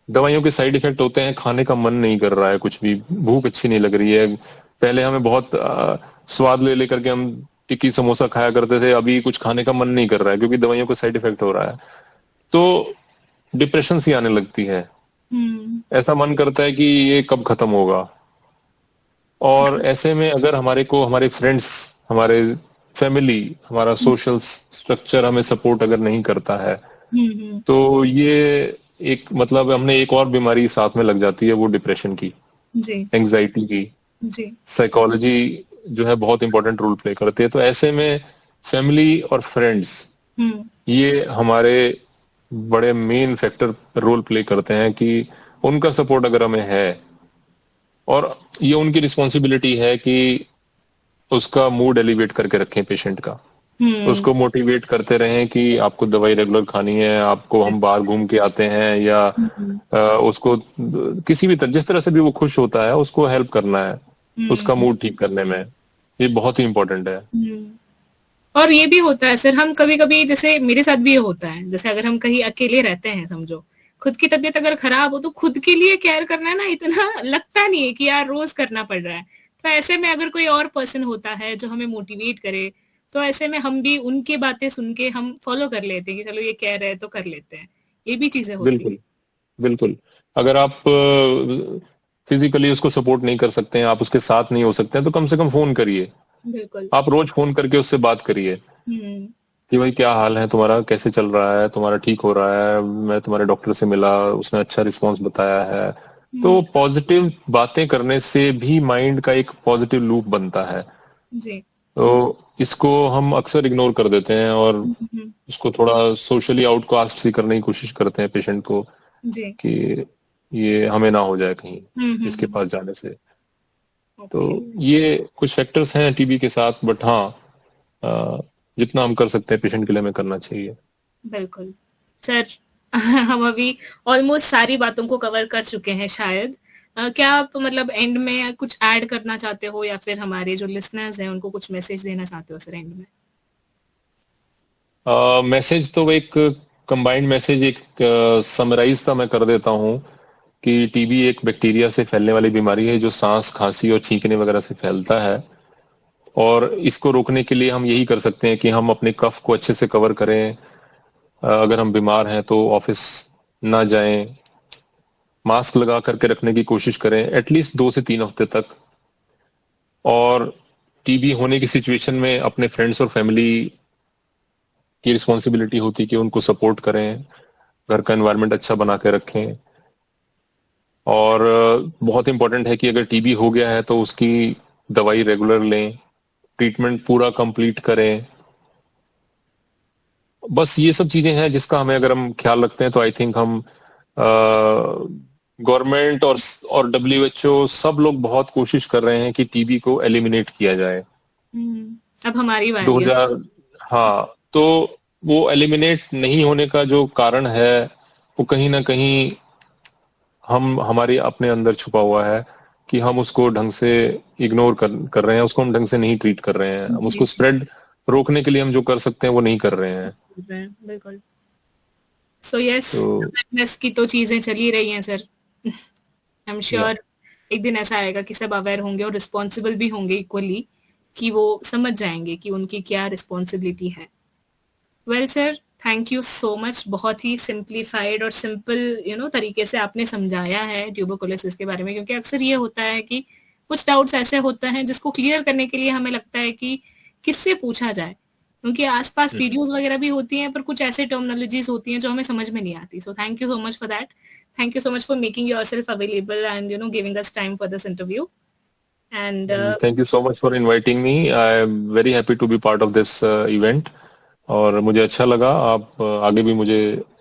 दवाइयों के साइड इफेक्ट होते हैं, खाने का मन नहीं कर रहा है, कुछ भी भूख अच्छी नहीं लग रही है। पहले हमें बहुत स्वाद ले लेकर के हम टिक्की समोसा खाया करते थे, अभी कुछ खाने का मन नहीं कर रहा है क्योंकि दवाइयों का साइड इफेक्ट हो रहा है। तो डिप्रेशन सी आने लगती है, ऐसा मन करता है कि ये कब खत्म होगा। और ऐसे में अगर हमारे फ्रेंड्स, हमारे फैमिली, हमारा सोशल स्ट्रक्चर हमें सपोर्ट अगर नहीं करता है, तो ये एक मतलब हमने एक और बीमारी साथ में लग जाती है, वो डिप्रेशन की, एंजाइटी की। साइकोलॉजी जो है बहुत इंपॉर्टेंट रोल प्ले करती है। तो ऐसे में फैमिली और फ्रेंड्स ये हमारे बड़े मेन फैक्टर रोल प्ले करते हैं कि उनका सपोर्ट अगर हमें है, और ये उनकी रिस्पॉन्सिबिलिटी है कि उसका मूड एलिवेट करके रखें पेशेंट का, उसको मोटिवेट करते रहें कि आपको दवाई रेगुलर खानी है, आपको हम बाहर घूम के आते हैं, या उसको किसी भी तरह, जिस तरह से भी वो खुश होता है उसको हेल्प करना है, उसका मूड ठीक करने में। ये बहुत ही इम्पोर्टेंट है। और ये भी होता है सर, हम कभी कभी, जैसे मेरे साथ भी ये होता है, जैसे अगर हम कहीं अकेले रहते हैं, समझो खुद की तबीयत अगर खराब हो तो खुद के लिए केयर करना ना इतना लगता नहीं है कि यार रोज करना पड़ रहा है। तो ऐसे में अगर कोई और पर्सन होता है जो हमें मोटिवेट करे, तो ऐसे में हम भी उनकी बातें सुन के हम फॉलो कर लेते हैं कि चलो ये कह रहे हैं तो कर लेते हैं। ये भी चीजें होती हैं। बिल्कुल। अगर आप फिजिकली उसको सपोर्ट नहीं कर सकते हैं, आप उसके साथ नहीं हो सकते हैं, तो कम से कम फोन करिए। बिल्कुल। आप रोज फोन करके उससे बात करिए कि भाई क्या हाल है तुम्हारा, कैसे चल रहा है, तुम्हारा ठीक हो रहा है, मैं तुम्हारे डॉक्टर से मिला, उसने अच्छा रिस्पॉन्स बताया है। तो पॉजिटिव बातें करने से भी माइंड का एक पॉजिटिव लूप बनता है। जी। तो इसको हम अक्सर इग्नोर कर देते हैं और इसको थोड़ा सोशली आउटकास्ट सी करने की कोशिश करते हैं पेशेंट को जी। कि ये हमें ना हो जाए कहीं इसके पास जाने से। तो ये कुछ फैक्टर्स हैं टीबी के साथ, बट हाँ जितना हम कर सकते हैं पेशेंट के लिए हमें करना चाहिए। बिल्कुल सर। हम अभी ऑलमोस्ट सारी बातों को कवर कर चुके हैं शायद। क्या आप मतलब एंड में कुछ ऐड करना चाहते हो या फिर हमारे जो लिसनर्स हैं उनको कुछ मैसेज देना चाहते हो सर एंड में? मैसेज तो एक कंबाइंड मैसेज, एक समराइज था मैं कर देता हूँ कि टीबी एक बैक्टीरिया से फैलने वाली बीमारी है जो सांस, खांसी और छींकने वगैरह से फैलता है। और इसको रोकने के लिए हम यही कर सकते हैं कि हम अपने कफ को अच्छे से कवर करें। अगर हम बीमार हैं तो ऑफिस ना जाएं, मास्क लगा करके रखने की कोशिश करें एटलीस्ट 2 से 3 हफ्ते तक। और टीबी होने की सिचुएशन में अपने फ्रेंड्स और फैमिली की रिस्पॉन्सिबिलिटी होती है कि उनको सपोर्ट करें, घर का एनवायरनमेंट अच्छा बना के रखें। और बहुत इंपॉर्टेंट है कि अगर टीबी हो गया है तो उसकी दवाई रेगुलर लें, ट्रीटमेंट पूरा कंप्लीट करें। बस ये सब चीजें हैं जिसका हमें अगर हम ख्याल रखते हैं तो आई थिंक हम गवर्नमेंट और WHO सब लोग बहुत कोशिश कर रहे हैं कि टीबी को एलिमिनेट किया जाए। अब हमारी बारी 2000 हाँ, तो वो एलिमिनेट नहीं होने का जो कारण है वो कहीं ना कहीं हमारे अपने अंदर छुपा हुआ है कि हम उसको ढंग से इग्नोर कर रहे हैं, उसको हम ढंग से नहीं ट्रीट कर रहे हैं। हम उसको स्प्रेड रोकने के लिए हम जो कर सकते हैं वो नहीं कर रहे हैं। बिल्कुल। सो यस, अवेयरनेस की तो चीजें चल ही रही हैं सर। आई एम श्योर एक दिन ऐसा आएगा कि सब अवेयर होंगे और रिस्पॉन्सिबल भी होंगे इक्वली, कि वो समझ जाएंगे कि उनकी क्या रिस्पॉन्सिबिलिटी है। Well sir, thank you so much. बहुत ही सिंप्लीफाइड और सिंपल तरीके से आपने समझाया है ट्यूबरकुलोसिस के बारे में, क्योंकि अक्सर ये होता है कि कुछ डाउट्स ऐसे होते हैं जिसको क्लियर करने के लिए हमें लगता है कि किससे पूछा जाए, क्योंकि आसपास वीडियोस वगैरह भी होती हैं पर कुछ ऐसे टर्मिनोलॉजीज होती हैं जो हमें समझ में नहीं आती। So thank you so much for that. Thank you so much for making yourself available and giving us time for this interview. And thank you so much for inviting me. I am very happy to be part of this event. और मुझे अच्छा लगा। आप आगे भी मुझे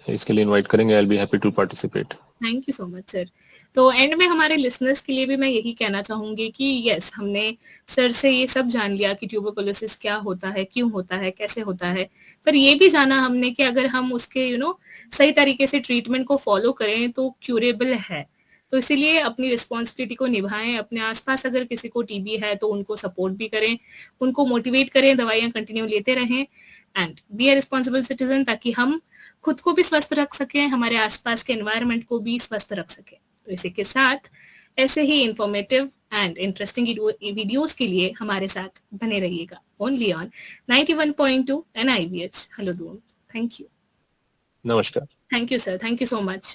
इसके लिए इनवाइट करेंगे। I'll be happy to participate. Thank you so much sir. तो एंड में हमारे लिसनर्स के लिए भी मैं यही कहना चाहूंगी कि यस, हमने सर से ये सब जान लिया कि ट्यूबरकुलोसिस क्या होता है, क्यों होता है, कैसे होता है, पर ये भी जाना हमने कि अगर हम उसके सही तरीके से ट्रीटमेंट को फॉलो करें तो क्यूरेबल है। तो इसीलिए अपनी रिस्पॉन्सिबिलिटी को निभाएं। अपने आसपास अगर किसी को टीबी है तो उनको सपोर्ट भी करें, उनको मोटिवेट करें, दवाइयां कंटिन्यू लेते रहें and be a responsible citizen, ताकि हम खुद को भी स्वस्थ रख सकें, हमारे आसपास के एनवायरनमेंट को भी स्वस्थ रख सकें। तो इसी के साथ ऐसे ही इंफॉर्मेटिव एंड इंटरेस्टिंग वीडियोस के लिए हमारे साथ बने रहिएगा only on 91.2 NIVH। Hello Doon. Thank you. नमस्कार। Thank you sir, thank you so much.